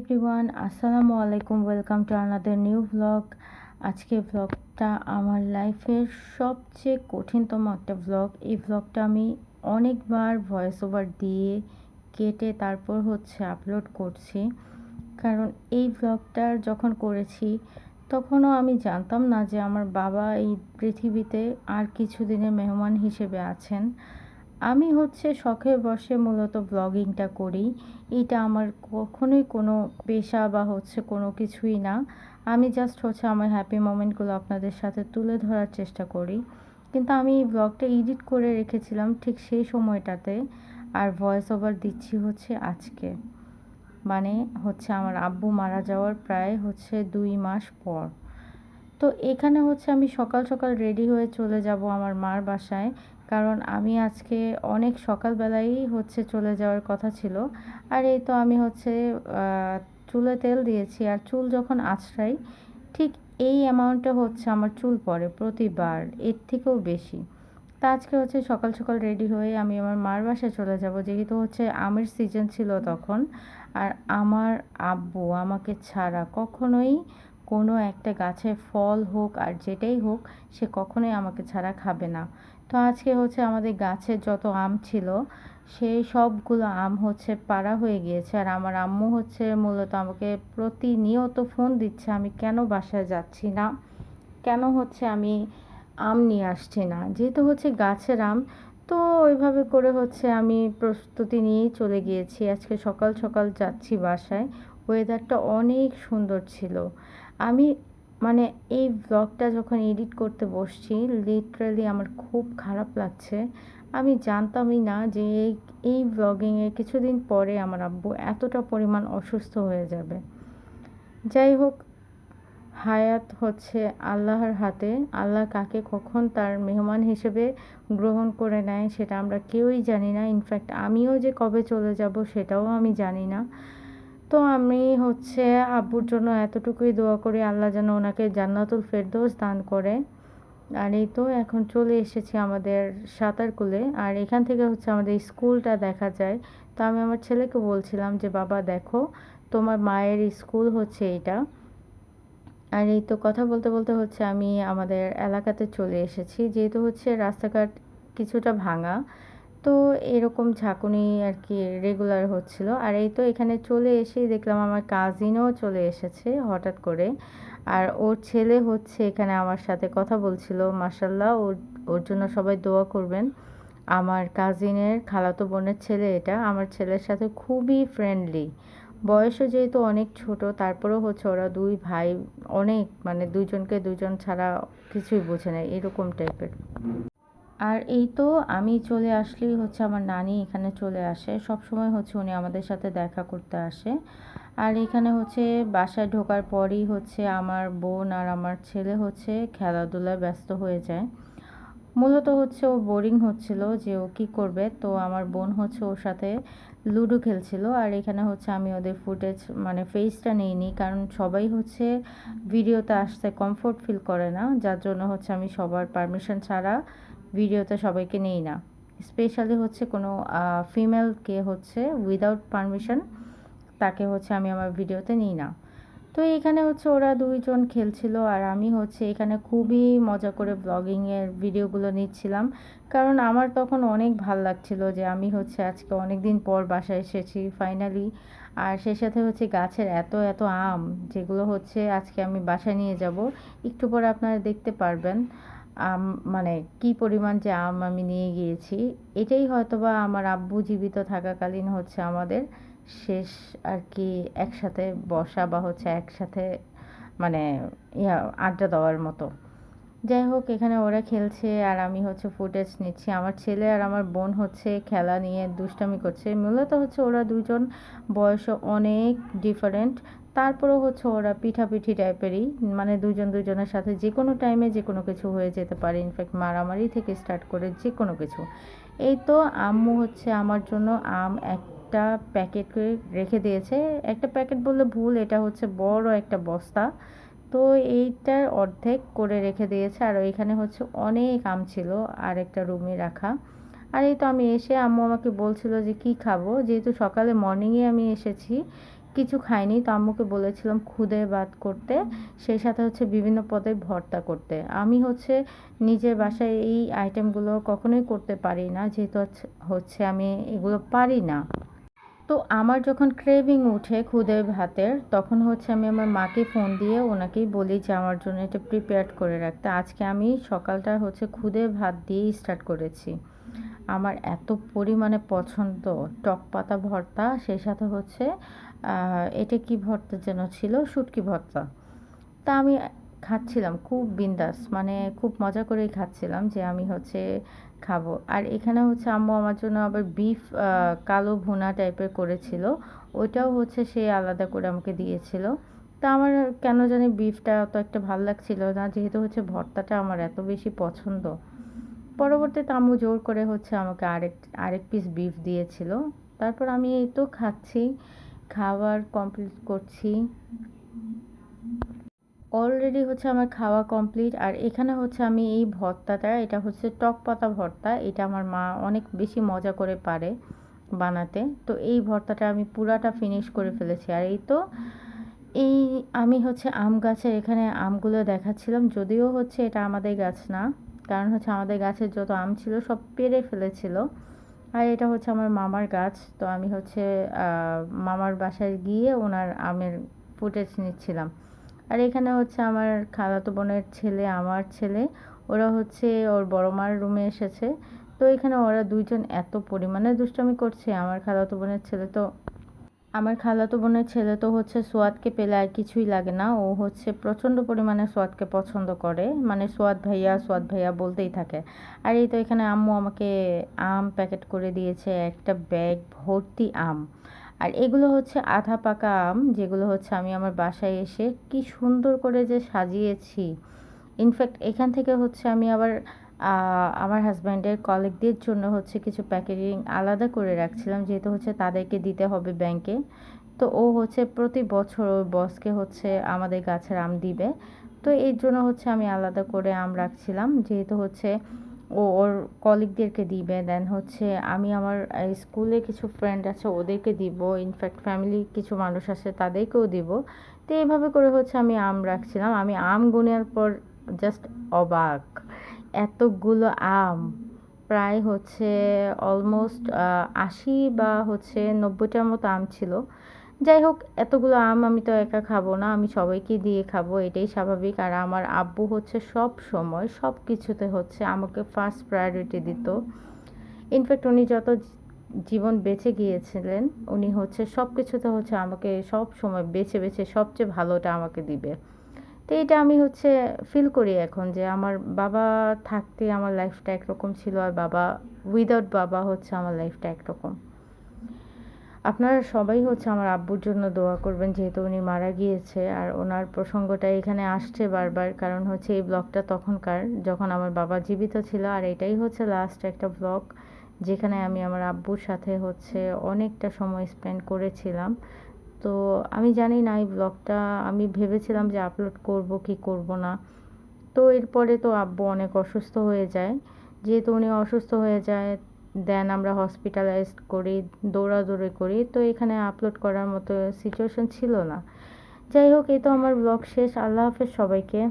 Everyone, আসসালামু আলাইকুম। Welcome to another new blog. আজকে ব্লগটা আমার লাইফের সবচেয়ে কঠিনতম একটা ব্লগ। এই ব্লগটা আমি অনেকবার ভয়েস ওভার দিয়ে কেটে তারপর আপলোড করছি, কারণ এই ব্লগটা যখন করেছি তখনও আমি জানতাম না যে আমার বাবা এই পৃথিবীতে আর কিছুদিনের মেহমান হিসেবে আছেন। আমি শখের বশে মূলত ব্লগিংটা করি। এটা আমার কখনোই কোনো পেশা বা কোনো কিছুই না। আমি জাস্ট আমার হ্যাপি মোমেন্টগুলো আপনাদের সাথে তুলে ধরার চেষ্টা করি। কিন্তু আমি এই ব্লগটা এডিট করে রেখেছিলাম ঠিক সেই সময়টাতে, আর ভয়েস ওভার দিচ্ছি আজকে। মানে আমার আব্বু মারা যাওয়ার প্রায় 2 মাস পর। তো এখানে আমি সকাল সকাল রেডি হয়ে চলে যাব আমার মার বাসায়, কারণ আমি আজকে অনেক সকালবেলাই চলে যাওয়ার কথা ছিল। আর এই তো আমি চুলে তেল দিয়েছি, আর চুল যখন আঁচড়াই ঠিক এই অ্যামাউন্টে আমার চুল পড়ে প্রতিবার, এর থেকেও বেশি। তা আজকে সকাল সকাল রেডি হয়ে আমি আমার মার বাসায় চলে যাব, যেহেতু আমের সিজন ছিল তখন। আর আমার আব্বু আমাকে ছাড়া কখনোই কোনো একটা গাছের ফল হোক আর যেটাই হোক, সে কখনোই আমাকে ছাড়া খাবে না। তো আজকে আমাদের গাছের যত আম ছিল সেই সবগুলো আম পাড়া হয়ে গিয়েছে। আর আমার আম্মু মূলত আমাকে প্রতিনিয়ত ফোন দিচ্ছে আমি কেন বাসায় যাচ্ছি না, কেন আমি আম নিয়ে আসছি না, যেহেতু গাছের আম। তো ওইভাবে করে আমি প্রস্তুতি নিয়েই চলে গিয়েছি। আজকে সকাল সকাল যাচ্ছি বাসায়। ওয়েদারটা অনেক সুন্দর ছিল। আমি মানে এই ব্লগটা যখন এডিট করতে বসছি, লিটারালি আমার খুব খারাপ লাগছে। আমি জানতামই না যে এই ব্লগিংয়ে কিছুদিন পরে আমার আব্বু এতটা পরিমাণ অসুস্থ হয়ে যাবে। যাই হোক, হায়াত আল্লাহর হাতে। আল্লাহ কাকে কখন তার মেহমান হিসেবে গ্রহণ করে নেয় সেটা আমরা কেউই জানি না। ইনফ্যাক্ট আমিও যে কবে চলে যাব সেটাও আমি জানি না। তো আমি আব্বুর জন্য এতটুকুই দোয়া করি, আল্লাহ যেন ওনাকে জান্নাতুল ফেরদৌস দান করে। আর এই তো এখন চলে এসেছি আমাদের সাঁতারকুলে, আর এখান থেকে আমাদের স্কুলটা দেখা যায়। তো আমি আমার ছেলেকে বলছিলাম যে বাবা দেখো, তোমার মায়ের স্কুল এইটা। আর এই তো কথা বলতে বলতে আমি আমাদের এলাকাতে চলে এসেছি, যেহেতু রাস্তাঘাট কিছুটা ভাঙা। তো এরকম ঝাঁকুনি আর কি রেগুলার হচ্ছিল। আর এই তো এখানে চলে এসেই দেখলাম আমার কাজিনও চলে এসেছে হঠাৎ করে। আর ওর ছেলে এখানে আমার সাথে কথা বলছিল। মাশাল্লাহ, ওর ওর জন্য সবাই দোয়া করবেন। আমার কাজিনের খালাতো বোনের ছেলে এটা। আমার ছেলের সাথে খুবই ফ্রেন্ডলি। বয়সও যেহেতু অনেক ছোট, তারপরেও ওরা দুই ভাই অনেক, মানে দুইজনকে দুইজন ছাড়া কিছুই বোঝে না, এরকম টাইপের। আর এই তো আমি চলে আসলেই আমার নানি এখানে চলে আসে। সবসময় উনি আমাদের সাথে দেখা করতে আসে। আর এখানে বাসায় ঢোকার পরই আমার বোন আর আমার ছেলে খেলাধুলায় ব্যস্ত হয়ে যায়। মূলত ও বোরিং হচ্ছিল যে ও কী করবে। তো আমার বোন ওর সাথে লুডো খেলছিল। আর এখানে আমি ওদের ফুটেজ মানে ফেসটা নিইনি, কারণ সবাই ভিডিওতে আসতে কমফোর্ট ফিল করে না, যার জন্য আমি সবার পারমিশন ছাড়া ভিডিওতে সবাইকে নেই না। স্পেশালি কোনো ফিমেলকে উইদাউট পারমিশন তাকে আমি আমার ভিডিওতে নিই না। তো এখানে ওরা দুইজন খেলছিল, আর আমি এখানে খুবই মজা করে ব্লগিংয়ের ভিডিওগুলো নিচ্ছিলাম, কারণ আমার তখন অনেক ভাল লাগছিল যে আমি আজকে অনেক দিন পর বাসায় এসেছি ফাইনালি। আর সেই সাথে গাছের এত এত আম, যেগুলো আজকে আমি বাসায় নিয়ে যাব। একটু পরে আপনারা দেখতে পারবেন আম মানে কি পরিমাণ যে আম আমি নিয়ে গিয়েছি। এটাই হয়তোবা আমার আব্বু জীবিত থাকাকালীন আমাদের শেষ আর কি একসাথে বসা বা একসাথে মানে ইয়া আড্ডা দেওয়ার মতো। যাই হোক, এখানে ওরা খেলছে আর আমি ফুটেজ নিচ্ছি। আমার ছেলে আর আমার বোন খেলা নিয়ে দুষ্টামি করছে। মূলত ওরা দুজন বয়স অনেক ডিফারেন্ট, তারপরেও ওরা পিঠাপিঠি টাইপেরই, মানে দুজন দুজনের সাথে যে কোনো টাইমে যে কোনো কিছু হয়ে যেতে পারে। ইনফ্যাক্ট মারামারি থেকে স্টার্ট করে যে কোনো কিছু। এই তো আম্মু আমার জন্য আম একটা প্যাকেট করে রেখে দিয়েছে। একটা প্যাকেট বললে ভুল, এটা বড় একটা বস্তা। তো এইটার অর্ধেক করে রেখে দিয়েছে। আর ওইখানে অনেক আম ছিল আর একটা রুমে রাখা। আর এই তো আমি এসে আম্মু আমাকে বলছিল যে কি খাবো, যেহেতু সকালে মর্নিংয়ে আমি এসেছি, কিছু খাইনি, তো আম্মুকে বলেছিলাম খুদে ভাত করতে, সেই সাথে হচ্ছে বিভিন্ন পদের ভর্তা করতে। আমি হচ্ছে নিজের বাসায় এই আইটেমগুলো কখনোই করতে পারি না, যেহেতু হচ্ছে আমি এগুলো পারি না। তো আমার যখন ক্রেভিং উঠে খুদে ভাতের, তখন হচ্ছে আমি আমার মাকে ফোন দিয়ে ওনাকেই বলি যে আমার জন্য এটা প্রিপেয়ার করে রাখতে। আজকে আমি সকালটা হচ্ছে খুদে ভাত দিয়েই স্টার্ট করেছি। আমার এত পরিমাণে পছন্দ টক পাতা ভর্তা, সেই সাথে হচ্ছে এটা কি ভর্তা যেন ছিল, শুটকি ভর্তা। তা আমি খাচ্ছিলাম খুব বিন্দাস, মানে খুব মজা করেই খাচ্ছিলাম যে আমি হচ্ছে খাবো। আর এখানে হচ্ছে আম্মু আমার জন্য আবার বিফ কালো ভুনা টাইপের করেছিল, ওইটাও হচ্ছে সে আলাদা করে আমাকে দিয়েছিল। তা আমার কেন জানি বিফটা অত একটা ভালো লাগছিল না, যেহেতু হচ্ছে ভর্তাটা আমার এত বেশি পছন্দ। পরবর্তীতে আম্মু জোর করে হচ্ছে আমাকে আরেক পিস বিফ দিয়েছিল। তারপর আমি এই তো খাচ্ছি, খাবার কমপ্লিট করছি। অলরেডি হচ্ছে আমার খাওয়া কমপ্লিট। আর এখানে হচ্ছে আমি এই ভর্তাটা, এটা হচ্ছে টক পাতা ভর্তা, এটা আমার মা অনেক বেশি মজা করে পারে বানাতে। তো এই ভর্তাটা আমি পুরাটা ফিনিশ করে ফেলেছি। আর এই তো এই আমি হচ্ছে আম গাছের এখানে আমগুলো দেখাচ্ছিলাম, যদিও হচ্ছে এটা আমাদের গাছ না, কারণ হচ্ছে আমাদের গাছের যত আম ছিল সব পেড়ে ফেলেছিল। আর এটা হচ্ছে আমার মামার গাছ, তো আমি হচ্ছে মামার বাসায় গিয়ে ওনার আমের ফুটেজ নিচ্ছিলাম। আর এখানে হচ্ছে আমার খালাতো বোনের ছেলে, আমার ছেলে, ওরা হচ্ছে ওর বড় মার রুমে এসেছে। তো এখানে ওরা দুইজন এত পরিমাণে দুষ্টামি করছে। আমার খালাতো বোনের ছেলে তো হচ্ছে সোয়াদকে পেলে আর কিছুই লাগে না, ও হচ্ছে প্রচণ্ড পরিমাণে সোয়াদকে পছন্দ করে, মানে সোয়াদ ভাইয়া বলতেই থাকে। আর এই তো এখানে আম্মু আমাকে আম প্যাকেট করে দিয়েছে, একটা ব্যাগ ভর্তি আম। আর এগুলো হচ্ছে আধা পাকা আম, যেগুলো হচ্ছে আমি আমার বাসায় এসে কি সুন্দর করে যে সাজিয়েছি। ইনফ্যাক্ট এখান থেকে হচ্ছে আমি আবার আমার হাজব্যান্ডের কলিগদের জন্য হচ্ছে কিছু প্যাকেজিং আলাদা করে রাখছিলাম, যেহেতু হচ্ছে তাদেরকে দিতে হবে ব্যাংকে। তো ও হচ্ছে প্রতি বছর ওর বসকে হচ্ছে আমাদের গাছের আম দিবে। তো এর জন্য হচ্ছে আমি আলাদা করে আম রাখছিলাম, যেহেতু হচ্ছে ও ওর কলিগদেরকে দিবে, দেন হচ্ছে আমি আমার স্কুলে কিছু ফ্রেন্ড আছে ওদেরকে দিব, ইনফ্যাক্ট ফ্যামিলি কিছু মানুষ আছে তাদেরকেও দিব। তো এইভাবে করে হচ্ছে আমি আম রাখছিলাম। আমি আম গুনার পর জাস্ট অবাক, এতগুলো আম, প্রায় হচ্ছে অলমোস্ট ৮০ বা হচ্ছে ৯০টার মতো আম ছিল। যাই হোক, এতগুলো আম আমি তো একা খাবো না, আমি সবাইকে দিয়ে খাবো, এটাই স্বাভাবিক। আর আমার আব্বু হচ্ছে সব সময় সব কিছুতে হচ্ছে আমাকে ফার্স্ট প্রায়োরিটি দিত। ইনফ্যাক্ট উনি যত জীবন বেঁচে গিয়েছিলেন, উনি হচ্ছে সব কিছুতে হচ্ছে আমাকে সব সময় বেছে বেছে সবচেয়ে ভালোটা আমাকে দিবে। তো এটা আমি হচ্ছে ফিল করি এখন, যে আমার বাবা থাকতে আমার লাইফটা একরকম ছিল, আর বাবা উইদাউট বাবা হচ্ছে আমার লাইফটা একরকম। আপনারা সবাই হচ্ছে আমার আব্বুর জন্য দোয়া করবেন, যেহেতু উনি মারা গিয়েছে। আর ওনার প্রসঙ্গটা এখানে আসছে বারবার, কারণ হচ্ছে এই ব্লগটা তখনকার যখন আমার বাবা জীবিত ছিল। আর এটাই হচ্ছে লাস্ট একটা ব্লগ যেখানে আমি আমার আব্বুর সাথে হচ্ছে অনেকটা সময় স্পেন্ড করেছিলাম। তো আমি জানি না এই ব্লগটা আমি ভেবেছিলাম যে আপলোড করব কি করব না। তো এরপরে তো আব্বু অনেক অসুস্থ হয়ে যায়। যেহেতু উনি অসুস্থ হয়ে যায়, দেন আমরা হসপিটালাইজড করি, দৌড়াদৌড়ি করি, তো এখানে আপলোড করার মতো সিচুয়েশন ছিল না। যাই হোক, এই তো আমার ব্লগ শেষ। আল্লাহ হাফেজ সবাইকে।